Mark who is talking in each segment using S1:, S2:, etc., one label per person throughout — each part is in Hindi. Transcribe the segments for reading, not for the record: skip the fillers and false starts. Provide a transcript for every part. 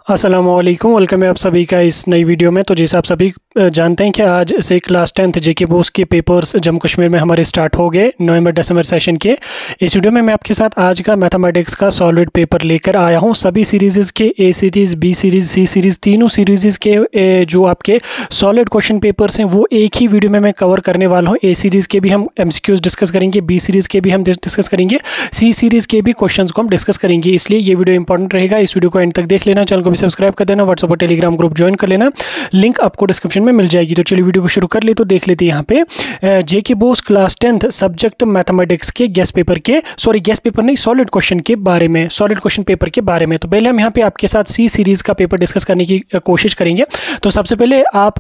S1: अस्सलामुअलैकुम, वेलकम है आप सभी का इस नई वीडियो में। तो जैसे आप सभी जानते हैं कि आज से क्लास 10th जेके बोस के पेपर्स जम्मू कश्मीर में हमारे स्टार्ट हो गए नवंबर दिसंबर सेशन के। इस वीडियो में मैं आपके साथ आज का मैथमेटिक्स का सॉलिड पेपर लेकर आया हूं। सभी सीरीज़ के A series, B series, C series, तीनों सीरीज़ के जो आपके सॉलिड क्वेश्चन पेपर्स हैं वो एक ही वीडियो में मैं कवर करने वाला हूँ। ए सीरीज़ के भी हम एमसीक्यूज़ डिस्कस करेंगे, बी सीरीज़ के भी हम डिस्कस करेंगे, सी सीरीज़ के भी क्वेश्चन को हम डिस्कस करेंगे। इसलिए ये वीडियो इंपॉर्टेंट रहेगा। इस वीडियो को एंड तक देख लेना, चैनल को भी सब्सक्राइब कर देना, व्हाट्सएप और टेलीग्राम ग्रुप ज्वाइन कर लेना, लिंक आपको डिस्क्रिप्शन में मिल जाएगी। तो चलिए वीडियो को शुरू कर ले। तो देख लेते हैं यहाँ पे JK BOSE class 10th subject mathematics के गेस्ट पेपर के, गेस्ट पेपर नहीं, सॉलिड क्वेश्चन के बारे में, सॉलिड क्वेश्चन पेपर के बारे में। तो पहले हम यहाँ पे आपके साथ सी सीरीज़ का पेपर डिस्कस करने की कोशिश करेंगे। तो सबसे पहले आप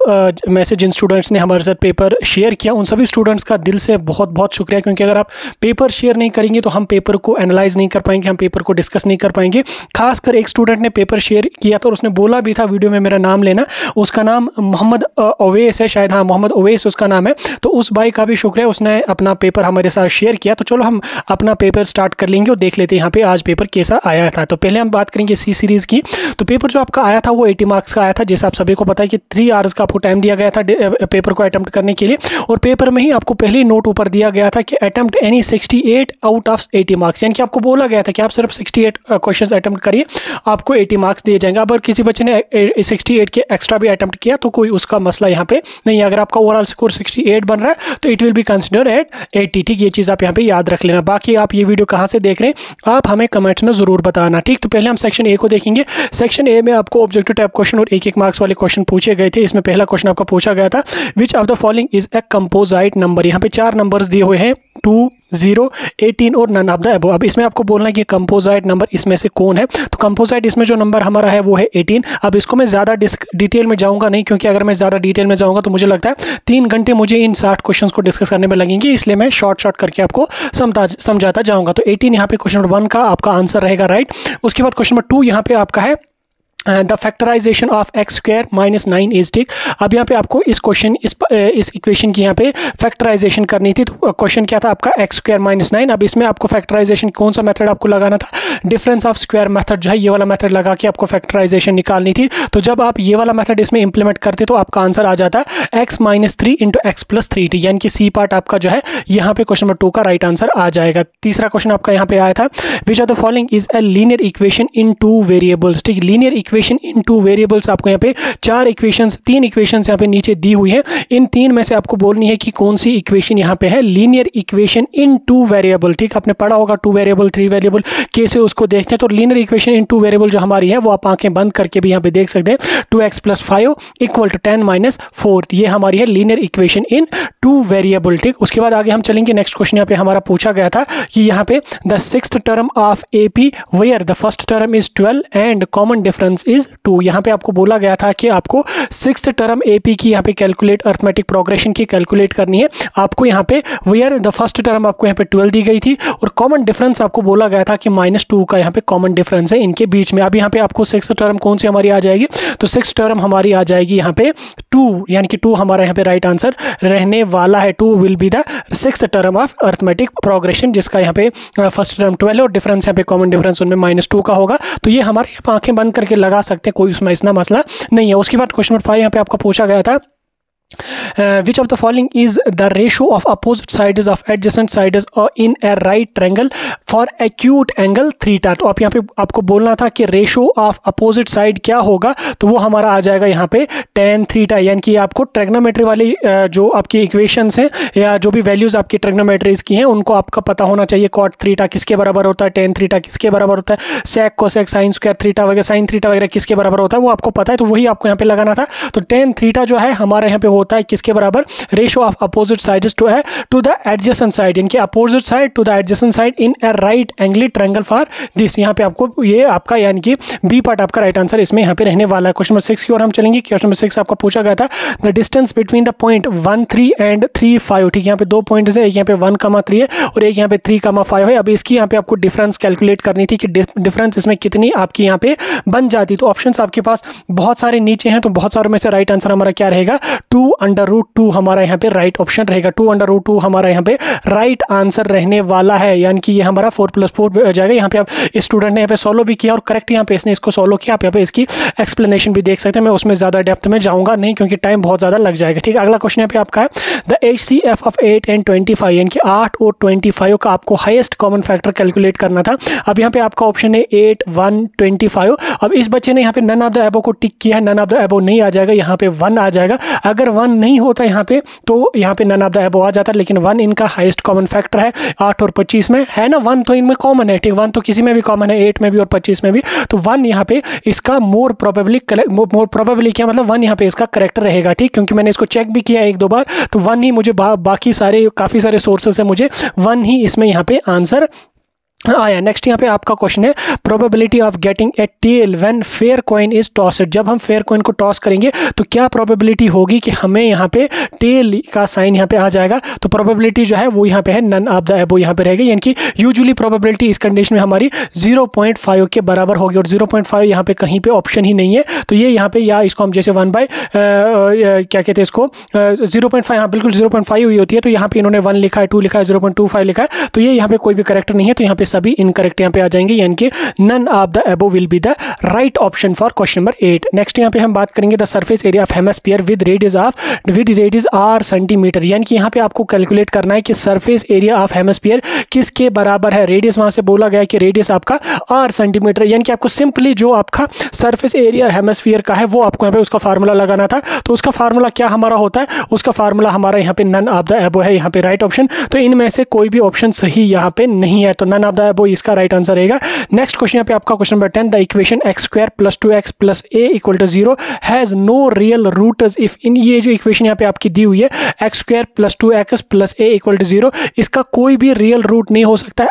S1: में से जिन स्टूडेंट्स ने हमारे साथ पेपर शेयर किया उन सभी स्टूडेंट्स का दिल से बहुत बहुत शुक्रिया, क्योंकि अगर आप पेपर शेयर नहीं करेंगे तो हम पेपर को एनालाइज नहीं कर पाएंगे, हम पेपर को डिस्कस नहीं कर पाएंगे। खासकर एक स्टूडेंट ने पेपर शेयर किया था और उसने बोला भी था वीडियो में मेरा नाम लेना, उसका नाम मोहम्मद ओवैस है, शायद, हाँ मोहम्मद ओवैस उसका नाम है। तो उस भाई का भी शुक्रिया, उसने अपना पेपर हमारे साथ शेयर किया। तो चलो हम अपना पेपर स्टार्ट कर लेंगे और देख लेते हैं यहाँ पे आज पेपर कैसा आया था। तो पहले हम बात करेंगे सी सीरीज़ की। तो पेपर जो आपका आया था वो 80 मार्क्स का आया था। जैसे आप सभी को पता है कि 3 आवर्स का आपको टाइम दिया गया था पेपर को अटैम्प्ट करने के लिए, और पेपर में ही आपको पहले नोट ऊपर दिया गया था कि attempt any 68 out of 80 marks, यानी कि आपको बोला गया था कि आप सिर्फ 68 क्वेश्चन अटैम्प्ट करिए, आपको 80 मार्क्स दिए जाएंगे। अगर किसी बच्चे ने 68 के एक्स्ट्रा भी अटैम्प्ट किया तो कोई उसका मसला यहाँ पे नहीं है। अगर आपका ओवरऑल स्कोर 68 बन रहा है तो it will be consider at 80। ठीक, ये चीज़ आप यहाँ पे याद रख लेना। बाकी आप ये वीडियो कहाँ से देख रहे हैं आप हमें कमेंट्स में ज़रूर बताना। ठीक, तो पहले हम सेक्शन ए को देखेंगे। सेक्शन ए में आपको ऑब्जेक्टिव टाइप क्वेश्चन और एक मार्क्स वाले क्वेश्चन पूछे गए थे। इसमें पहला क्वेश्चन आपका पूछा गया था, which of the following is a composite number. यहाँ पे 4 नंबर्स दिए हुए हैं, 2, 0, 18 और नन ऑफ द अबव। अब इसमें आपको बोलना है कि कंपोजिट नंबर इसमें से कौन है। तो कंपोजिट इसमें जो नंबर हमारा है वो है 18। अब इसको मैं ज़्यादा डिटेल में जाऊंगा नहीं, क्योंकि अगर मैं ज़्यादा डिटेल में जाऊंगा तो मुझे लगता है 3 घंटे मुझे इन 60 क्वेश्चंस को डिस्कस करने में लगेंगे, इसलिए मैं शॉर्ट करके आपको समझाता जाऊंगा। तो 18 यहाँ पे क्वेश्चन नंबर 1 का आपका आंसर रहेगा राइट। उसके बाद क्वेश्चन नंबर 2 यहाँ पे आपका है the factorisation of x square minus 9 is. ठीक, अब यहाँ पे आपको इस क्वेश्चन इस इक्वेशन की यहाँ पे फैक्टराइजेशन करनी थी। तो क्वेश्चन क्या था आपका, एक्स स्क्वायर माइनस 9। अब इसमें आपको फैक्टराइजेशन कौन सा मेथड आपको लगाना था, डिफरेंस ऑफ स्क्वायर मेथड जो है ये वाला मेथड लगा के आपको फैक्टराइजेशन निकालनी थी। तो जब आप ये वाला मेथड इसमें इंप्लीमेंट करते तो आपका आंसर आ जाता है x minus 3 into x plus 3, यानी कि सी पार्ट आपका जो है यहाँ पे क्वेश्चन नंबर 2 का राइट आंसर आ जाएगा। तीसरा क्वेश्चन आपका यहाँ पे आया था, which of the following is a linear equation in 2 variables. ठीक, लीनियर इक्वेशन इन 2 वेरिएबल्स, आपको यहाँ पे 3 इक्वेशंस यहाँ पे नीचे दी हुई है। इन 3 में से आपको बोलनी है कि कौन सी इक्वेशन यहाँ पे है लीनियर इक्वेशन इन 2 वेरिएबल। ठीक, आपने पढ़ा होगा 2 वेरिएबल 3 वेरिएबल कैसे उसको देखते हैं। तो लीनियर इक्वेशन इन 2 वेरिएबल जो हमारी है वो आप आंखें बंद करके भी यहाँ पे देख सकते हैं, 2x + 5 = 10 - 4, ये हमारी है लीनियर इक्वेशन इन 2 वेरिएबल। ठीक, उसके बाद आगे हम चलेंगे। नेक्स्ट क्वेश्चन यहाँ पे हमारा पूछा गया था कि यहाँ पे the 6th term of AP where the first term is 12 and common difference is 2। यहाँ पे आपको बोला गया था कि आपको 6th टर्म AP की यहाँ पे कैलकुलेट, अर्थमेटिक प्रोग्रेशन की कैलकुलेट करनी है। आपको यहाँ पे वेयर द फर्स्ट टर्म आपको यहाँ पे 12 दी गई थी और कॉमन डिफरेंस आपको बोला गया था कि -2 का यहाँ पे कॉमन डिफरेंस है इनके बीच में। अब यहाँ पे आपको 6th टर्म कौन सी हमारी आ जाएगी, तो 6th टर्म हमारी आ जाएगी यहाँ पे 2, यानी कि 2 हमारा यहाँ पे राइट आंसर रहने वाला है। 2 will be the 6th term of arithmetic progression, जिसका यहाँ पे फर्स्ट टर्म 12 और डिफरेंस यहाँ पे कॉमन डिफरेंस उनमें -2 का होगा। तो ये हमारे आंखें बंद करके लगा सकते हैं, कोई उसमें इतना मसला नहीं है। उसके बाद क्वेश्चन नंबर 5 यहाँ पे आपका पूछा गया था, which of the following is the ratio of opposite sides of adjacent sides in a right triangle for acute angle theta। तो आप यहाँ पे आपको बोलना था कि रेशो ऑफ अपोजिट साइड क्या होगा, तो वो हमारा आ जाएगा यहाँ पे tan थीटा, यानी कि आपको ट्रिग्नोमेट्री वाली जो आपकी इक्वेशंस हैं या जो भी वैल्यूज आपकी ट्रिग्नोमेट्रीज की हैं उनको आपका पता होना चाहिए। कॉट थीटा किसके बराबर होता है, tan थीटा किसके बराबर होता है, sec cosec sine square theta वगैरह, साइन थीटा वगैरह किसके बराबर होता है वो आपको पता है, तो वही आपको यहाँ पे लगाना था। तो tan थीटा जो है हमारे यहाँ पे होता है किसके बराबर, ratio of opposite sides to the adjacent side, यानी कि opposite side to the adjacent side in a right angle triangle for this. यहाँ पे आपको ये आपका यानी कि बी पार्ट आपका राइट आंसर इसमें यहाँ पे रहने वाला है। क्वेश्चन नंबर 6 की ओर हम चलेंगे। क्वेश्चन नंबर 6 आपका पूछा गया था, the distance between the point 1, 3 and 3, 5। ठीक, यहाँ पे 2 पॉइंट्स है, एक यहाँ पे 1, 3 है और एक यहाँ पे 3, 5 है। अब इसकी यहाँ पे आपको डिफरेंस कैलकुलेट करनी थी कि डिफरेंस इसमें कितनी आपकी यहाँ पे बन जाती। तो ऑप्शंस आपके पास बहुत सारे नीचे हैं, तो बहुत सारों में से राइट आंसर हमारा क्या रहेगा, 2 2/√2 हमारा यहाँ पे राइट ऑप्शन रहेगा। 2/√2 हमारा यहाँ पे राइट आंसर रहने वाला है, यानी कि ये हमारा 4+4 हो जाएगा। यहाँ पे आप स्टूडेंट ने यहाँ पे सॉल्व भी किया और करेक्ट यहाँ पे इसने इसको सॉल्व किया। आप यहाँ पे इसकी एक्सप्लेनेशन भी देख सकते हैं। मैं उसमें ज़्यादा डेप्थ में जाऊँगा नहीं क्योंकि टाइम बहुत ज़्यादा लग जाएगा। ठीक है, अगला क्वेश्चन यहाँ पे आपका है द HCF ऑफ 8 and 25, यानी कि 8 और 25 का आपको हाईएस्ट कॉमन फैक्टर कैलकुलेट करना था। अब यहाँ पे आपका ऑप्शन है 8, 1, 25। अब इस बच्चे ने यहाँ पे नन ऑफ द एबो को टिक किया है, नन ऑफ द एबो नहीं आ जाएगा, यहाँ पे 1 आ जाएगा। अगर 1 नहीं होता यहाँ पे तो यहाँ पे नन ऑफ द एबो आ जाता, लेकिन 1 इनका हाईएस्ट कॉमन फैक्टर है 8 और 25 में, है ना। 1 तो इनमें कॉमन है, ठीक, 1 तो किसी में भी कॉमन है, 8 में भी और 25 में भी। तो 1 यहाँ पे इसका मोर प्रोबेबली क्या मतलब 1 यहाँ पे इसका करेक्ट रहेगा। ठीक, क्योंकि मैंने इसको चेक भी किया 1-2 बार, तो 1 ही मुझे बाकी सारे काफ़ी सारे सोर्सेस से मुझे 1 ही इसमें यहाँ पे आंसर आया। नेक्स्ट यहाँ पे आपका क्वेश्चन है probability of getting a tail when fair coin is tossed. जब हम फेयर कॉइन को टॉस करेंगे तो क्या प्रोबेबिलिटी होगी कि हमें यहाँ पे टेल का साइन यहाँ पे आ जाएगा। तो प्रोबेबिलिटी जो है वो यहाँ पे है नन ऑफ द एबो यहाँ पे रहेगी, यानी कि यूजुअली प्रोबेबिलिटी इस कंडीशन में हमारी 0.5 के बराबर होगी और 0.5 यहाँ पे कहीं पे ऑप्शन ही नहीं है। तो ये यहाँ पे या इसको हम जैसे 1 बाय क्या कहते हैं इसको 0.5, हाँ बिल्कुल 0.5 हुई होती है। तो यहाँ पे इन्होंने 1 लिखा है, 2 लिखा है, 0.25 लिखा है, तो ये यहाँ पे कोई भी करेक्ट नहीं है। तो यहाँ पे सभी इनकरेक्ट यहाँ पे आ जाएंगे, यानी कि none of the above will be the right option for question number 8। Next यहाँ पे हम बात करेंगे the surface area of hemisphere with radius r centimetre, यानी कि यहाँ पे आपको कैलकुलेट करना है कि सरफेस एरिया ऑफ हेमिस्फीयर किसके बराबर है। रेडियस वहां से बोला गया कि रेडियस आपका r सेंटीमीटर, यानी कि आपको सिंपली जो आपका सरफेस एरिया हेमिस्फीयर का है वो आपको यहाँ पे उसका फार्मूला लगाना था। तो उसका फार्मूला क्या हमारा होता है, उसका फार्मूला हमारा यहाँ पे नन ऑफ द अबव है, यहाँ पे राइट ऑप्शन। तो इनमें से कोई भी ऑप्शन सही यहाँ पे नहीं है, तो नन ऑफ द अबव इसका राइट आंसर रहेगा। नेक्स्ट क्वेश्चन यहाँ पे आपका question number 10 the equation x² + 2x + a = 0 has no real roots if in. ये जो इक्वेशन यहाँ पे आपकी दी हुई है x² + 2x + a = 0, इसका कोई भी रियल रूट नहीं हो सकता है।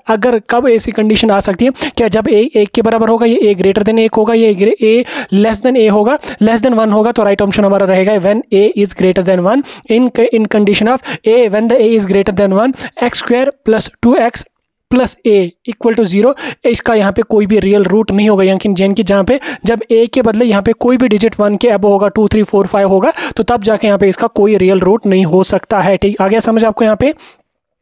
S1: अगर कब ऐसी कंडीशन आ सकती है, क्या जब a 1 के बराबर होगा, ये a greater than 1 होगा, ये a less than a होगा, less than 1 होगा। तो राइट ऑप्शन हमारा रहेगा when a is greater than 1 in condition of a when the a is greater than 1 x² + 2x + a = 0। इसका यहाँ पे कोई भी रियल रूट नहीं होगा, यानी कि जहाँ पे जब a के बदले यहाँ पे कोई भी डिजिट 1 के अब होगा, 2, 3, 4, 5 होगा, तो तब जाके यहाँ पे इसका कोई रियल रूट नहीं हो सकता है। ठीक, आ गया समझ आपको यहाँ पे।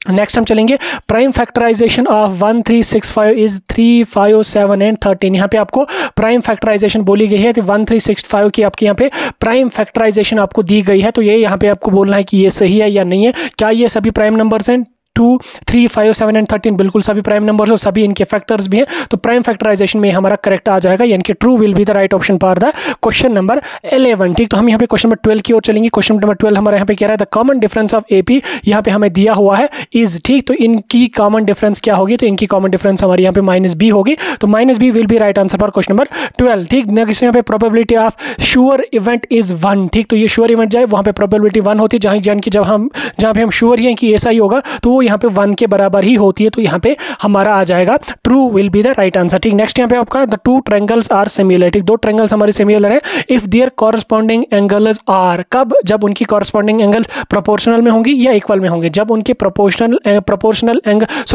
S1: नेक्स्ट हम चलेंगे prime factorization of 1, 3, 6, 5 is 3, 5, 7 and 13। यहाँ पे आपको प्राइम फैक्टराइजेशन बोली गई है, तो 1, 3, 6, 5 की आपकी यहाँ पे प्राइम फैक्टराइजेशन आपको दी गई है। तो ये यहाँ पे आपको बोलना है कि ये सही है या नहीं है। क्या ये सभी प्राइम नंबर्स हैं? 2, 3, 5, 7 एंड 13 बिल्कुल सभी प्राइम नंबर्स और सभी इनके फैक्टर्स भी हैं। तो प्राइम फैक्टराइजेशन में हमारा करेक्ट आ जाएगा, यानी कि true will be the right option for the question number 11। ठीक, तो हम यहाँ पे क्वेश्चन नंबर 12 की ओर चलेंगे। क्वेश्चन नंबर 12 हमारे यहाँ पे क्या रहा है the common difference of AP, यहाँ पे हमें दिया हुआ है इज। ठीक, तो इनकी कॉमन डिफरेंस क्या होगी, तो इनकी कॉमन डिफरेंस हमारी यहाँ पे -b होगी। तो -b will be right answer for question number 12। ठीक, नेक्स्ट यहाँ पे probability of sure event is 1। ठीक, तो ये श्योर इवेंट जाए वहाँ पे प्रोबेबिलिटी 1 होती है, जहाँ की जहाँ पे हम श्योर ही हैं कि ऐसा ही होगा, तो वो यहाँ पे 1 के बराबर ही होती है। तो यहाँ पे हमारा आ जाएगा true will be the right answer. ठीक, नेक्स्ट यहाँ पे आपका द 2 ट्रायंगल्स आर सिमिलर। ठीक, 2 ट्रायंगल्स हमारे सिमिलर हैं if their corresponding angles are. कब? जब उनकी कॉरस्पॉन्डिंग एंगल प्रोपोर्शनल में होंगी या इक्वल में होंगे। जब उनके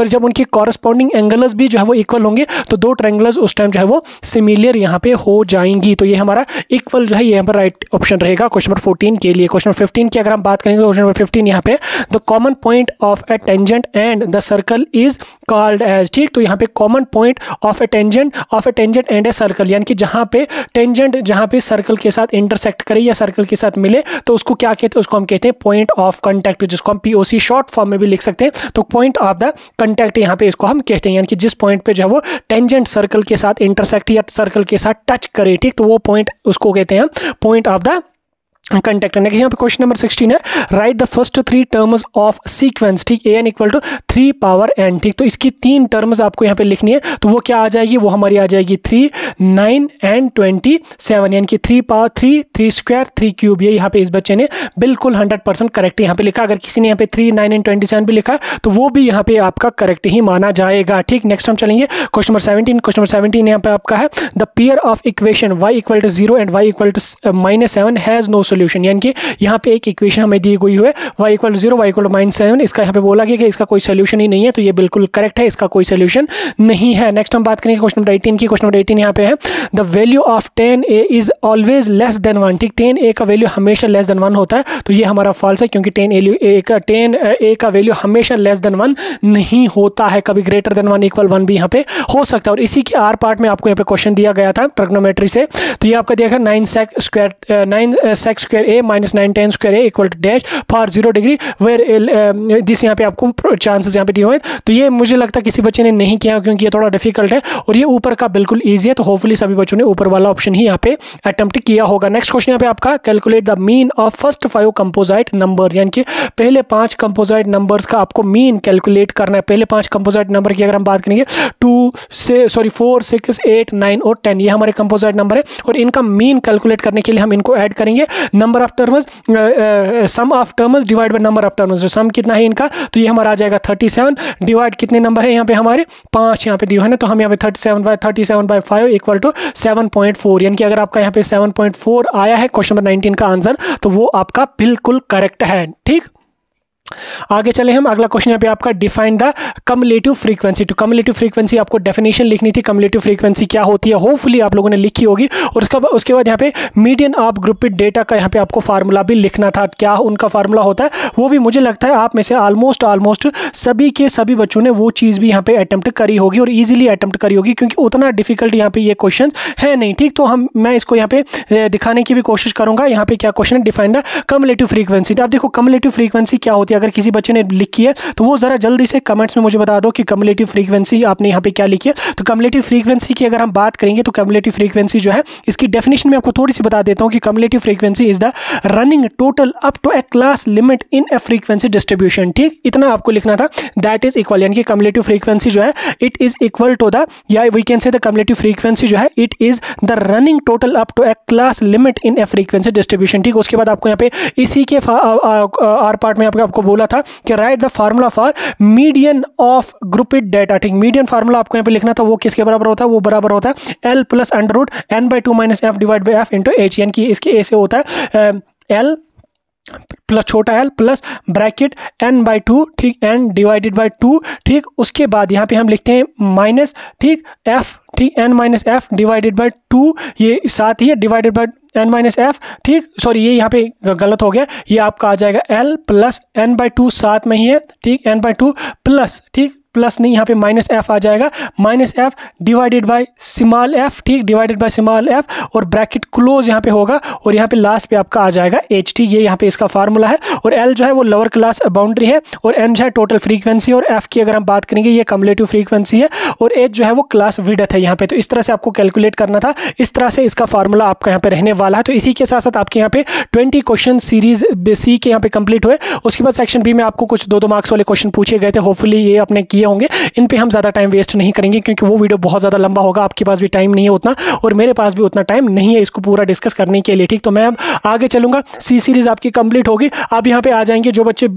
S1: जब उनकी कॉरस्पॉन्डिंग एंगल्स भी जो है वो इक्वल होंगे, तो 2 ट्रायंगल्स उस टाइम जो है वो सिमिलर यहाँ पे हो जाएंगी। तो ये हमारा इक्वल जो है यहाँ पर राइट ऑप्शन रहेगा क्वेश्चन नंबर 14 के लिए। क्वेश्चन नंबर 15 की अगर हम बात करेंगे तो क्वेश्चन नंबर 15 यहाँ पे the common point of a tangent and the circle is called as. ठीक, तो यहाँ पे common point of a tangent and a circle, यानी कि जहाँ पे टेंजेंट जहाँ पे सर्कल के साथ इंटरसेक्ट करे या सर्कल के साथ मिले, तो उसको क्या कहते हैं, उसको हम कहते हैं पॉइंट ऑफ कांटेक्ट, जिसको हम POC शॉर्ट फॉर्म में भी लिख सकते हैं। तो पॉइंट ऑफ द कांटेक्ट यहाँ पे इसको हम कहते हैं, यानी कि जिस पॉइंट पे जो है वो टेंजेंट सर्कल के साथ इंटरसेक्ट या सर्कल के साथ टच करे। ठीक, तो वो पॉइंट उसको कहते हैं point of the contact. Next यहाँ पे क्वेश्चन नंबर 16 है write the first 3 terms of sequence. ठीक, an = 3 power n। ठीक, तो इसकी 3 टर्म्स आपको यहाँ पे लिखनी है। तो वो क्या आ जाएगी, वो हमारी आ जाएगी 3, 9 एंड 27, यानी कि 3 power 3, 3 square, 3 cube। ये यहाँ पे इस बच्चे ने बिल्कुल 100% करेक्ट यहाँ पे लिखा। अगर किसी ने यहाँ पे 3, 9 एंड 27 भी लिखा है तो वो भी यहाँ पे आपका करेक्ट ही माना जाएगा। ठीक, नेक्स्ट हम चलेंगे क्वेश्चन नंबर 17। क्वेश्चन नंबर 17 यहाँ पे आपका है the pair of equation y = 0 and y = -7 has no solution, यानी कि यहाँ पे एक इक्वेशन हमें दी गई है y = 0, y = -7, इसका यहाँ पे बोला गया कि इसका कोई सोल्यूशन ही नहीं है, तो ये बिल्कुल करेक्ट है, इसका कोई सोल्यूशन नहीं है। नेक्स्ट हम बात करेंगे क्वेश्चन नंबर 18 की। क्वेश्चन नंबर 18 यहाँ पे है the value of tan a is always less than 1। ठीक, tan a का वैल्यू हमेशा लेस देन 1 होता है, तो ये हमारा फॉल्स है, क्योंकि tan a का वैल्यू हमेशा लेस देन 1 नहीं होता है, कभी ग्रेटर देन 1 = 1 भी यहाँ पे हो सकता है। और इसी के आर पार्ट में आपको यहाँ पे क्वेश्चन दिया गया था ट्रिग्नोमेट्री से, तो ये आपका दिया गया 9 sec square a - 9 tan square a = dash for 0 degree where this, यहाँ पे आपको चांसेस यहाँ पे दिए हुए हैं। तो ये मुझे लगता है किसी बच्चे ने नहीं किया, क्योंकि ये थोड़ा डिफिकल्ट है, और ये ऊपर का बिल्कुल ईजी है, तो होपफुली सभी बच्चों ने ऊपर वाला ऑप्शन ही यहाँ पे अटेम्प्ट किया होगा। नेक्स्ट क्वेश्चन यहाँ पे आपका calculate the mean of first 5 composite number, यानी कि पहले 5 कंपोजिट नंबर्स का आपको मीन कैलकुलेट करना है। पहले 5 कंपोजिट नंबर की अगर हम बात करेंगे 4, 6, 8, 9 और 10, ये हमारे कंपोजिट नंबर है, और इनका मीन कैलकुलेट करने के लिए हम इनको ऐड करेंगे number of terms, sum of terms divide by number of terms. जो सम कितना है इनका, तो ये हमारा आ जाएगा 37, डिवाइड कितने नंबर है यहाँ पे हमारे 5 यहाँ पे दिए है ना, तो हम यहाँ पे 37/5 = 7.4, यानी कि अगर आपका यहाँ पे 7.4 आया है क्वेश्चन नंबर 19 का आंसर, तो वो आपका बिल्कुल करेक्ट है। ठीक, आगे चले हम। अगला क्वेश्चन यहाँ पे आपका डिफाइन द कम्युलेटिव फ्रीक्वेंसी। तो कम्युलेटिव फ्रीक्वेंसी आपको डेफिनेशन लिखनी थी, कम्युलेटिव फ्रीक्वेंसी क्या होती है, होपफुली आप लोगों ने लिखी होगी। और उसके बाद यहाँ पे मीडियन ऑफ ग्रुपेड डेटा का यहाँ पे आपको फार्मूला भी लिखना था, क्या उनका फार्मूला होता है वो भी मुझे लगता है आप में से ऑलमोस्ट सभी के सभी बच्चों ने वो चीज़ भी यहाँ पे अटेम्प्ट करी होगी, और ईजिली अटेम्प्ट करी होगी, क्योंकि उतना डिफिकल्ट यहाँ पे ये क्वेश्चन है नहीं। ठीक, तो मैं इसको यहाँ पे दिखाने की भी कोशिश करूँगा। यहाँ पे क्या क्वेश्चन है, डिफाइन द कम्युलेटिव फ्रीक्वेंसी। आप देखो कम्युलेटिव फ्रीक्वेंसी क्या होती है, अगर किसी बच्चे ने लिखी है तो वो जरा जल्दी से कमेंट्स में मुझे बता दो कि कम्युलेटिव फ्रीक्वेंसी आपने यहाँ पे क्या लिखी है। तो कम्युलेटिव फ्रीक्वेंसी की अगर हम बात करेंगे, तो कम्युलेटिव फ्रीक्वेंसी जो है, इसकी डेफिनेशन में आपको थोड़ी सी बता देता हूँ कि cumulative frequency is the running total up to a class limit in a frequency distribution. ठीक, इतना आपको लिखना था, दैट इज इक्वल, यानी कि कम्युलेटिव फ्रीक्वेंसी जो है it is equal to the, या we can say the cumulative frequency जो है it is the running total up to a class limit in a frequency distribution. ठीक, उसके बाद आपको यहाँ पे इसी के आर पार्ट में आपको बोला था कि write the formula for median of grouped data. ठीक, मीडियन फार्मूला आपको यहाँ पे लिखना था, वो किसके बराबर होता है, वो बराबर होता है L + √n/2 - f divide by f into h, यानी कि इसके ए से होता है L प्लस छोटा l प्लस ब्रैकेट n/2, ठीक, n डिवाइडेड बाई 2। ठीक, उसके बाद यहाँ पे हम लिखते हैं माइनस, ठीक, f, ठीक, n - f डिवाइडेड बाई 2, ये साथ ही है डिवाइडेड बाई n - f। ठीक, सॉरी ये यहाँ पे गलत हो गया, ये आपका आ जाएगा l प्लस n/2 साथ में ही है, ठीक, n/2 प्लस, ठीक, प्लस नहीं, यहाँ पे -f आ जाएगा, -f divided by small f, ठीक, डिवाइडेड बाय स्मॉल f, और ब्रैकेट क्लोज यहाँ पे होगा, और यहाँ पे लास्ट पे आपका आ जाएगा h। ठीक, ये यहाँ पे इसका फार्मूला है, और l जो है वो लोअर क्लास बाउंड्री है, और n जो है टोटल फ्रीक्वेंसी, और f की अगर हम बात करेंगे ये कम्युलेटिव फ्रीक्वेंसी है, और h जो है वो क्लास विड्थ है यहाँ पे। तो इस तरह से आपको कैलकुलेट करना था, इस तरह से इसका फार्मूला आपका यहाँ पे रहने वाला है। तो इसी के साथ साथ आपके यहाँ पे 20 क्वेश्चन सीरीज सी के यहाँ पे कंप्लीट हुए। उसके बाद सेक्शन बी में आपको कुछ 2-2 मार्क्स वाले क्वेश्चन पूछे गए थे, होपफुली ये आपने किए होंगे। इन पे हम ज़्यादा टाइम वेस्ट नहीं करेंगे, क्योंकि वो वीडियो बहुत ज़्यादा लंबा होगा, आपके पास भी टाइम नहीं है उतना, और मेरे पास भी उतना टाइम नहीं है इसको पूरा डिस्कस करने के लिए। ठीक, तो मैं अब आगे चलूँगा, सी सीरीज़ आपकी कंप्लीट होगी। आप यहाँ पे आ जाएंगे जो बच्चे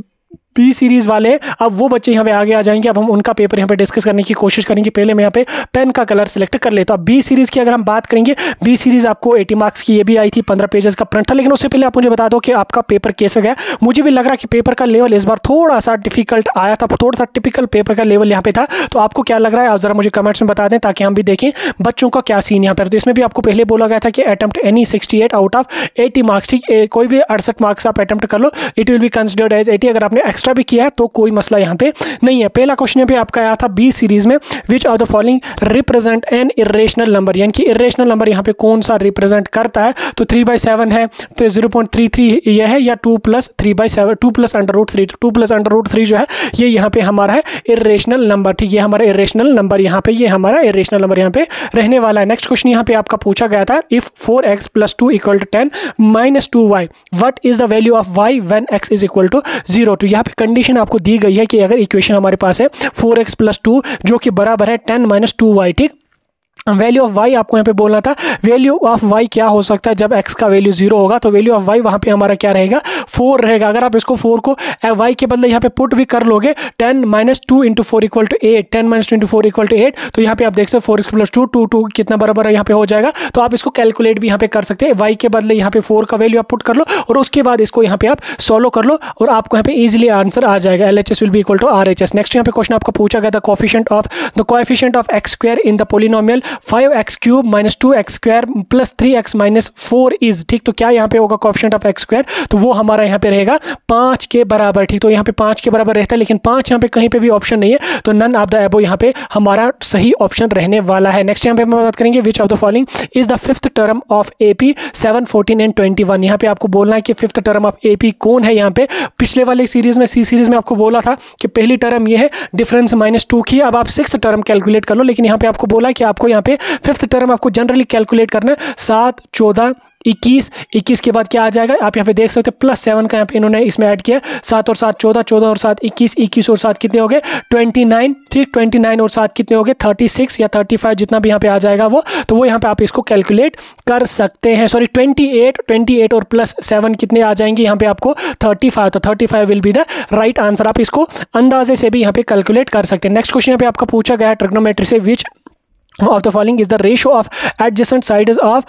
S1: बी सीरीज़ वाले हैं, अब वो बच्चे यहाँ पे आगे आ जाएंगे। अब हम उनका पेपर यहाँ पे डिस्कस करने की कोशिश करेंगे। पहले मैं यहाँ पे पेन का कलर सिलेक्ट कर लेता हूँ। बी सीरीज़ की अगर हम बात करेंगे, बी सीरीज़ आपको 80 मार्क्स की ये भी आई थी, 15 पेजेस का प्रिंट था। लेकिन उससे पहले आप मुझे बता दो कि आपका पेपर कैसा गया। मुझे भी लग रहा कि पेपर का लेवल इस बार थोड़ा सा डिफिकल्ट आया था, थोड़ा सा टिपिकल पेपर का लेवल यहाँ पे था। तो आपको क्या लग रहा है, आप ज़रा मुझे कमेंट्स में बता दें, ताकि हम भी देखें बच्चों का क्या सीन यहाँ पर। तो इसमें भी आपको पहले बोला गया था कि attempt any 68 out of 80 marks. ठीक, कोई भी 68 मार्क्स आप अटेम्प्ट कर लो, it will be considered as 80। अगर आपने एक्स्ट्रा भी किया है तो कोई मसला यहाँ पे नहीं है। पहला क्वेश्चन यहाँ पे आपका आया था बी सीरीज में, which of the following represent an irrational number, यानी कि इरेशनल नंबर यहाँ पे कौन सा रिप्रेजेंट करता है। तो 3/7 है, तो 0.33 यह है, या 2 + 3/7, 2 + √3, 2 + √3 जो है ये यहाँ पे हमारा है इरेशनल नंबर। ठीक, ये हमारा इरेशनल नंबर यहाँ पे, ये हमारा इरेशनल नंबर यहाँ पे रहने वाला है। नेक्स्ट क्वेश्चन यहाँ पे आपका पूछा गया था, if 4x + 2 = 10 - 2y, what is the value of y when x = 0। तो यहाँ पे कंडीशन आपको दी गई है कि अगर इक्वेशन हमारे पास है 4x + 2 जो कि बराबर है 10 - 2y। ठीक, वैल्यू ऑफ वाई आपको यहाँ पे बोलना था। वैल्यू ऑफ वाई क्या हो सकता है जब एक्स का वैल्यू 0 होगा, तो वैल्यू ऑफ वाई वहाँ पे हमारा क्या रहेगा, 4 रहेगा। अगर आप इसको 4 को वाई के बदले यहाँ पे पुट भी कर लोगे, 10 - 2 × 4 = 8, 10 - 2 × 4 = 8, तो यहाँ पे आप देख सकते 4x + 2, 2 कितना बराबर है यहाँ पे हो जाएगा। तो आप इसको कैलकुलेट भी यहाँ पे कर सकते हैं। वाई के बदले यहाँ पे 4 का वैल्यू आप पुट कर लो और उसके बाद इसको यहाँ पे आप सॉल्व कर लो और आपको यहाँ पे इजीली आंसर आ जाएगा। LHS will be equal to RHS। Next यहाँ पे क्वेश्चन आपको पूछा गया था coefficient of x² in the polynomial 5x³ - 2x² + 3x - 4 is, ठीक। तो क्या यहाँ पे होगा कोएफिशिएंट ऑफ x², तो वो हमारा यहाँ पे रहेगा 5 के बराबर, ठीक। तो यहाँ पे 5 के बराबर रहता है, लेकिन 5 यहाँ पे कहीं पे भी ऑप्शन नहीं है, तो नन ऑफ द अबव यहाँ पे हमारा सही ऑप्शन रहने वाला है। नेक्स्ट यहाँ पे हम बात करेंगे which of the following is the 5th term of AP 7, 14 and 21। यहाँ पे आपको बोलना है कि 5th टर्म ऑफ AP कौन है। यहाँ पे पिछले वाले सीरीज में, सी सीरीज में आपको बोला था कि पहली टर्म ये है, डिफरेंस -2 की। अब आप 6th टर्म कैलकुलेट कर लो, लेकिन यहाँ पे आपको बोला है कि आपको यहाँ पे 5th टर्म आपको जनरली कैलकुलेट करना है। 7, 14, 21 के बाद क्या आ जाएगा, आप यहाँ पे देख सकते हैं +7 का यहाँ पे इन्होंने इसमें ऐड किया। 7 और 7 14, 14 और 7 21, 21 और 7 कितने हो गए, 29, ठीक। 29 और 7 कितने हो गए, 36 या 35, जितना भी यहाँ पे आ जाएगा वो, तो वो यहाँ पे आप इसको कैलकुलेट कर सकते हैं। सॉरी 28 और +7 कितने आ जाएंगे यहाँ पे आपको 35, तो 35 will be the right answer. आप इसको अंदाजे से भी यहाँ पे कैलकुलेट कर सकते हैं। नेक्स्ट क्वेश्चन यहाँ पे आपका पूछा गया है ट्रिग्नोमेट्री से, which of the following is the ratio of adjacent sides of,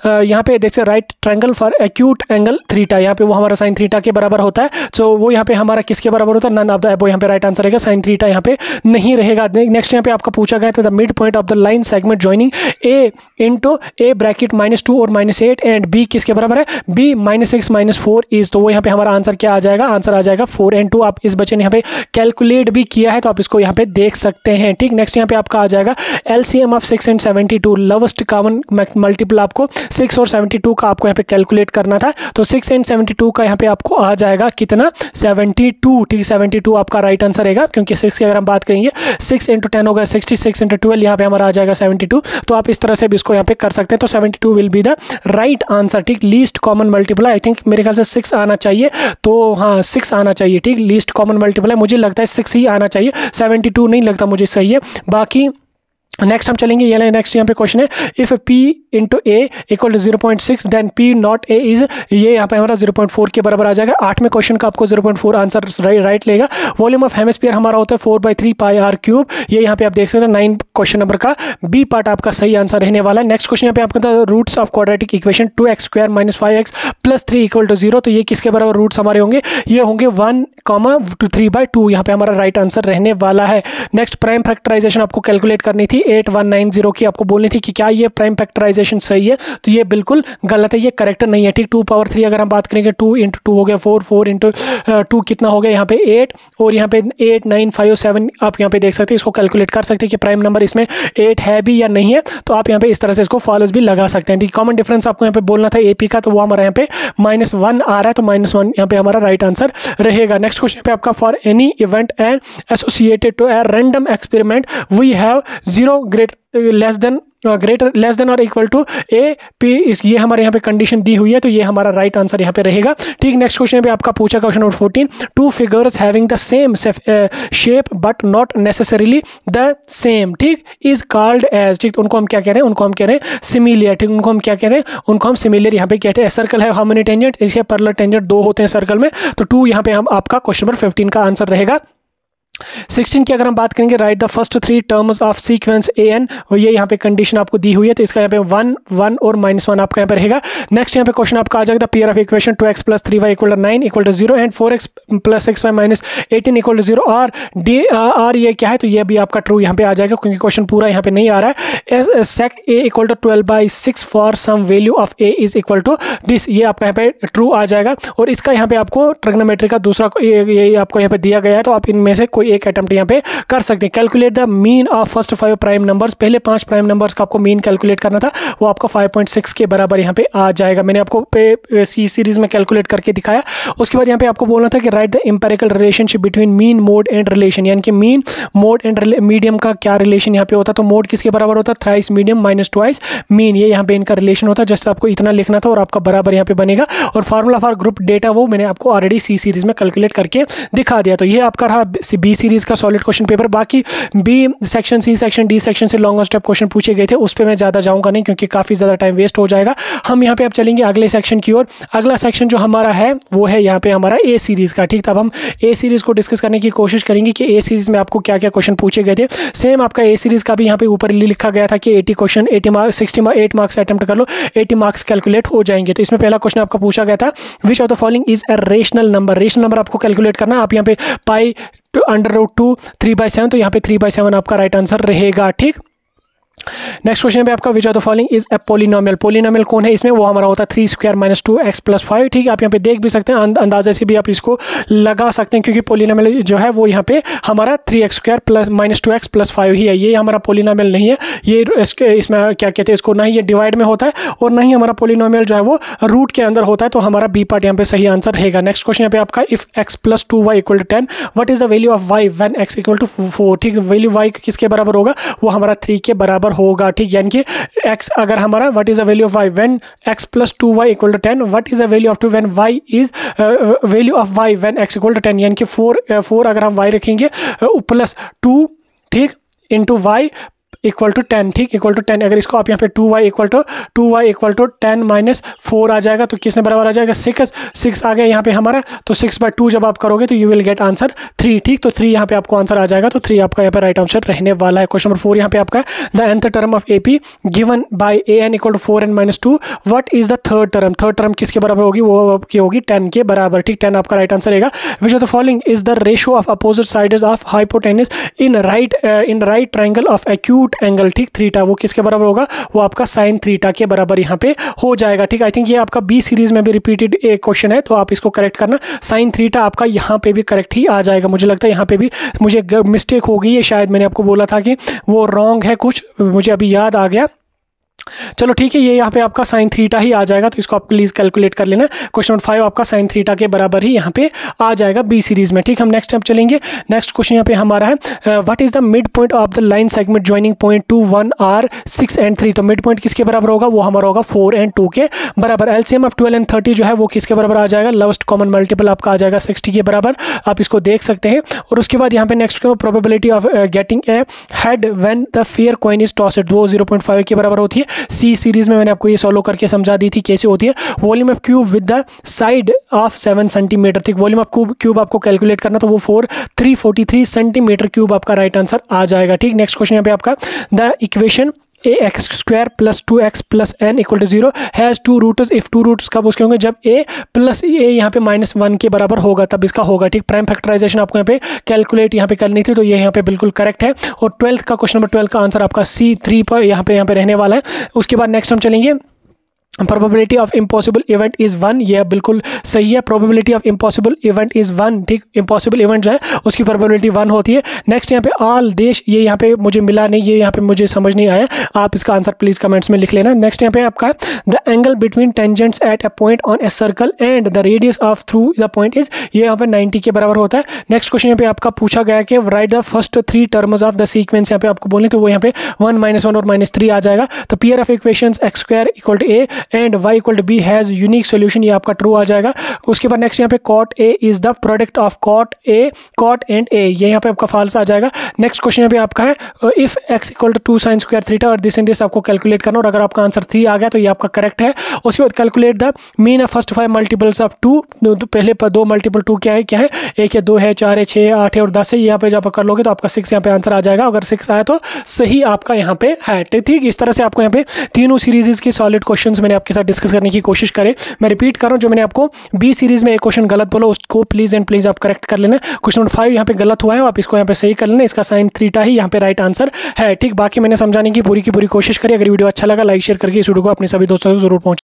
S1: यहाँ पे देख सकते right triangle for acute angle theta, यहाँ पे वो हमारा sin थीटा के बराबर होता है। तो वो यहाँ पे हमारा किसके बराबर होता है, नन ऑफ द अबव यहाँ पे राइट आंसर रहेगा, sin थीटा यहाँ पे नहीं रहेगा। नेक्स्ट यहाँ पे आपका पूछा गया था the mid point of the line segment joining A × A bracket -2 और -8 एंड B किसके बराबर है, B -6 - 4 इज, तो वो यहाँ पे हमारा आंसर क्या आ जाएगा, आंसर आ जाएगा 4 and 2। आप इस बच्चे ने यहाँ पे कैलकुलेट भी किया है, तो आप इसको यहाँ पे देख सकते हैं, ठीक। नेक्स्ट यहाँ पे आपका आ जाएगा LCM of 6 and 72, lowest common multiple आपको 6 और 72 का आपको यहाँ पे कैलकुलेट करना था। तो 6 and 72 का यहाँ पे आपको आ जाएगा कितना, 72, ठीक। 72 आपका राइट आंसर रहेगा, क्योंकि 6 की अगर हम बात करेंगे 6 × 10 होगा 60, 6 × 12 यहाँ पे हमारा आ जाएगा 72। तो आप इस तरह से भी इसको यहाँ पे कर सकते हैं। तो 72 will be the right answer, ठीक। Least common multiple I think मेरे ख्याल से 6 आना चाहिए, तो हाँ 6 आना चाहिए, ठीक। लीस्ट कॉमन मल्टीपल है, मुझे लगता है 6 ही आना चाहिए, 72 नहीं लगता मुझे सही है। बाकी नेक्स्ट हम चलेंगे, ये नेक्स्ट यहाँ पे क्वेश्चन है, if P × A = 0.6 then P ≠ A is, ये यहाँ पे हमारा 0.4 के बराबर आ जाएगा। 8वें क्वेश्चन का आपको 0.4 आंसर राइट लेगा। वॉल्यूम ऑफ हेमिस्फीयर हमारा होता है 4/3 πr³, ये यहाँ पे आप देख सकते हैं 9 क्वेश्चन नंबर का B पार्ट आपका सही आंसर रहने वाला है। नेक्स्ट क्वेश्चन यहाँ पे आपका roots of quadratic equation 2x² - 5x + 3 = 0, तो ये किसके बराबर रूट्स हमारे होंगे, ये होंगे 1, 3/2, यहाँ पे हमारा राइट आंसर रहने वाला है। नेक्स्ट प्राइम फैक्टराइजेशन आपको कैलकुलेट करनी थी 8190 की, आपको बोलनी थी कि क्या ये प्राइम फैक्टराइजेशन सही है, तो ये बिल्कुल गलत है, ये करेक्ट नहीं है, ठीक। 2⁻³ अगर हम बात करेंगे 2 × 2 हो गया 4, 4 × 2 कितना हो गया यहाँ पे 8, और यहाँ पे 8, 9, 5, 7 आप यहाँ पे देख सकते हैं, इसको कैलकुलेट कर सकते हैं कि प्राइम नंबर इसमें 8 है भी या नहीं है। तो आप यहाँ पे इस तरह से इसको फॉलोज भी लगा सकते हैं। कॉमन डिफरेंस आपको यहाँ पे बोलना था AP का, तो वो हमारा यहाँ पे -1 आ रहा है, तो -1 यहाँ पे हमारा राइट आंसर रहेगा। नेक्स्ट क्वेश्चन पे आपका for any event and associated to a random experiment we have 0 less than और इक्वल टू AP, ये हमारे यहाँ पे कंडीशन दी हुई है, तो ये हमारा राइट आंसर यहाँ पे रहेगा, ठीक। नेक्स्ट क्वेश्चन पे आपका पूछा question number 14, 2 figures having the same shape but not necessarily the same, ठीक, इज कॉल्ड एज, ठीक। उनको हम क्या कह रहे हैं, उनको हम कह रहे हैं सिमिलियर, ठीक। उनको हम क्या कह रहे हैं, उनको हम सिमिलियर यहाँ पे कहते हैं। सर्कल है हाउ मेनी टेंजेंट, इसके पैरेलल टेंजेंट 2 होते हैं सर्कल में, तो 2 यहाँ पे हम आपका क्वेश्चन नंबर 15 का आंसर रहेगा। 16 की अगर हम बात करेंगे right the first 3 terms of sequence AN, और ये यहाँ पे कंडीशन आपको दी हुई है, तो इसका यहाँ पे 1, 1 और -1 आपका यहाँ पे रहेगा। नेक्स्ट यहाँ पे क्वेश्चन आपका आ जाएगा pair of equation 2x + 3y = 9 = 0 and 4x + 6y - 18 = 0 और ये क्या है, तो ये भी आपका ट्रू यहाँ पे आ जाएगा, क्योंकि क्वेश्चन पूरा यहाँ पे नहीं आ रहा है। sec A = 12/6 for some value of A is equal to this, ये आपका यहाँ पे ट्रू आ जाएगा। और इसका यहाँ पे आपको ट्रिग्नोमेट्री का दूसरा ये आपको यहाँ पे दिया गया है, तो आप इनमें से एक अटेम्प्ट यहाँ पे कर सकते हैं। Calculate the mean of first 5 prime numbers, पहले 5 प्राइम नंबर्स का आपको मीन कैलकुलेट करना था, वो आपका 5.6 के बराबर यहाँ पे आ जाएगा। मैंने आपको सी सीरीज में कैलकुलेट करके दिखाया। उसके बाद यहाँ पे आपको बोलना था कि write the empirical relationship between mean, mode and relation, यानी कि मीन, मोड एंड मीडियम का क्या रिलेशन यहाँ पे होता है, तो मोड किसके बराबर होता है, थ्राइस मीडियम - ट्वाइस मीन, ये यहाँ पे इनका रिलेशन होता है। जस्ट आपको इतना लिखना था और आपका बराबर यहाँ पे बनेगा। और फार्मूला फॉर ग्रुप डेटा वो मैंने आपको ऑलरेडी सी सीरीज में कैलकुलेट करके दिखा दिया। तो ये आपका रहा B सीरीज़ का सॉलिड क्वेश्चन पेपर। बाकी B section, C section, D section से लॉन्ग स्टेप क्वेश्चन पूछे गए थे, उस पर मैं ज़्यादा जाऊँगा नहीं क्योंकि काफ़ी ज़्यादा टाइम वेस्ट हो जाएगा। हम यहाँ पे अब चलेंगे अगले सेक्शन की ओर। अगला सेक्शन जो हमारा है वो है यहाँ पे हमारा ए सीरीज़ का। ठीक, तब हम ए सीरीज़ को डिस्कस करने की कोशिश करेंगे कि ए सीरीज़ में आपको क्या क्या क्वेश्चन पूछे गए थे। सेम आपका ए सीरीज़ का भी यहाँ पे ऊपर लिखा गया था कि 80 क्वेश्चन, 80 मार्क्स, 68 मार्क्स अटेम्प्ट कर लो, 80 मार्क्स कैलकुलेट हो जाएंगे। तो इसमें पहला क्वेश्चन आपका पूछा गया था, which of the following is a rational number. Rational number आपको कैलकुलेट करना है। आप यहाँ पे पाई √2 3/7, तो यहाँ पे 3/7 आपका राइट आंसर रहेगा। ठीक, नेक्स्ट क्वेश्चन पे आपका which of the following is a polynomial. Polynomial कौन है इसमें, वो हमारा होता है 3² - 2x + 5। ठीक है, आप यहाँ पे देख भी सकते हैं, अंदाजे से भी आप इसको लगा सकते हैं क्योंकि पॉलिनोमियल जो है वो यहाँ पे हमारा 3x² - 2x + 5 ही है। ये हमारा पॉलिनोमियल नहीं है, ये इसमें क्या कहते हैं इसको, ना ही ये डिवाइड में होता है और ना ही हमारा पॉलिनोमियल जो है वो रूट के अंदर होता है। तो हमारा बी पार्ट यहाँ पे सही आंसर रहेगा। नेक्स्ट क्वेश्चन यहाँ पे आपका, if x + 2y = 10 what is the value of y when x = 4। ठीक, वैल्यू y किसके बराबर होगा, वो हमारा 3 के बराबर होगा। ठीक, यानी कि x अगर हमारा what is the value of y when x + 2y = 10, what is the value of 2 when y is value of y when x = 10, यानी कि 4 अगर हम y रखेंगे +2, ठीक, इंटू y = 10। ठीक, = 10। अगर इसको आप यहाँ पे 2y = 10 - 4 आ जाएगा तो किसने बराबर आ जाएगा, 6 आ गया यहाँ पे हमारा। तो 6/2 जब आप करोगे तो यू विल गेट आंसर 3। ठीक, तो 3 यहाँ पे आपको आंसर आ जाएगा, तो 3 आपका यहाँ पे राइट आंसर रहने वाला है। क्वेश्चन नंबर 4 यहाँ पे आपका, the nth term of AP given by an = 4n - 2 what is the third term. Third term किसके बराबर होगी, वो आपकी होगी 10 के बराबर। ठीक, 10 आपका राइट आंसर रहेगा। Which of the following is the ratio of opposite sides of hypotenuse in right triangle of acute angle. ठीक, थीटा वो किसके बराबर होगा, वो आपका sin थीटा के बराबर यहाँ पे हो जाएगा। ठीक, आई थिंक ये आपका बी सीरीज में भी रिपीटेड एक क्वेश्चन है, तो आप इसको करेक्ट करना। sin थीटा आपका यहाँ पे भी करेक्ट ही आ जाएगा। मुझे लगता है यहाँ पे भी मुझे मिस्टेक हो गई है, शायद मैंने आपको बोला था कि वो रॉन्ग है कुछ, मुझे अभी याद आ गया। चलो ठीक है, ये यहाँ पे आपका sin थीटा ही आ जाएगा, तो इसको आप प्लीज कैलकुलेट कर लेना। क्वेश्चन नंबर 5 आपका sin थीटा के बराबर ही यहाँ पे आ जाएगा बी सीरीज में। ठीक, हम नेक्स्ट स्टेप चलेंगे। नेक्स्ट क्वेश्चन यहाँ पे हमारा है, what is the mid point of the line segment joining point 2, 1 or 6 and 3। तो मिड पॉइंट किसके बराबर होगा, वो हमारा होगा 4 and 2 के बराबर। एलसीएम ऑफ 12 and 30 जो है वो किसके बराबर आ जाएगा, लोवेस्ट कॉमन मल्टीपल आपका आ जाएगा 60 के बराबर। आप इसको देख सकते हैं। और उसके बाद यहाँ पे next probability of getting A head when the fair coin is tossed, वो 0.5 के बराबर होती है। सी सीरीज में मैंने आपको ये सॉल्व करके समझा दी थी कैसे होती है। Volume of cube with the side of 7 centimetre. ठीक, वॉल्यूम ऑफ क्यूब आपको कैलकुलेट करना, तो वो 343 सेंटीमीटर क्यूब आपका राइट आंसर आ जाएगा। ठीक, नेक्स्ट क्वेश्चन यहाँ पे आपका, the equation ax² + 2x + n = 0 has 2 roots. If 2 roots कब उसके होंगे, जब a + a यहाँ पे -1 के बराबर होगा तब इसका होगा। ठीक, प्राइम फैक्टराइजेशन आपको यहाँ पे कैलकुलेट यहाँ पे करनी थी, तो ये यहाँ पे बिल्कुल करेक्ट है। और 12th का क्वेश्चन नंबर 12 का आंसर आपका C3 पर यहाँ पे रहने वाला है। उसके बाद नेक्स्ट हम चलेंगे, probability of impossible event is 1। यह बिल्कुल सही है, probability of impossible event is 1। ठीक, इम्पॉसिबल इवेंट जो है उसकी प्रोबेबिलिटी 1 होती है। नेक्स्ट यहाँ पे ऑल देश, ये यहाँ पे मुझे मिला नहीं, ये यहाँ पे मुझे समझ नहीं आया, आप इसका आंसर प्लीज़ कमेंट्स में लिख लेना। नेक्स्ट यहाँ पे आपका, the angle between tangents at a point on a circle and the radius of through the point is, ये यहाँ पे 90 के बराबर होता है। नेक्स्ट क्वेश्चन यहाँ पे आपका पूछा गया कि write the first 3 terms of the sequence, यहाँ पे आपको बोलने तो वो यहाँ पे 1 - 1 और -3 आ जाएगा। तो pair of equations x² = a and y = b has unique solution, ये आपका ट्रू आ जाएगा। उसके बाद नेक्स्ट यहाँ पे cot a is the product of cot and a, ये यहाँ पे आपका फॉल्स आ जाएगा। नेक्स्ट क्वेश्चन यहाँ पे आपका है, इफ x = 2 sin² थीटा और दिस एंड दिस आपको कैलकुलेट करना, और अगर आपका आंसर 3 आ गया तो ये आपका करेक्ट है। उसके बाद calculate the mean of first 5 multiples of 2। पहले 2 मल्टीपल 2 क्या है, 1 है, 2 है, 4 है, 6 है, 8 है और 10 है। यहाँ पे जब आप कर लोगे तो आपका 6 यहाँ पे आंसर आ जाएगा। अगर 6 आया तो सही आपका यहाँ पे है। ठीक, इस तरह से आपको यहाँ पे तीनों सीरीज के सॉलिड क्वेश्चंस मैंने आपके साथ डिस्कस करने की कोशिश करे। मैं रिपीट कर रहा हूँ, जो मैंने आपको बी सीरीज में एक क्वेश्चन गलत बोला उसको प्लीज एंड प्लीज आप करेक्ट कर लेना। क्वेश्चन नंबर 5 यहाँ पे गलत हुआ है, आप इसको यहाँ पे सही कर लेना, इसका sin थीटा ही यहाँ पे राइट आंसर है। ठीक, बाकी मैंने समझाने की पूरी कोशिश करी। अगर वीडियो अच्छा लगा लाइक शेयर करके इस वीडियो को अपने सभी दोस्तों को जरूर पहुंचाएं।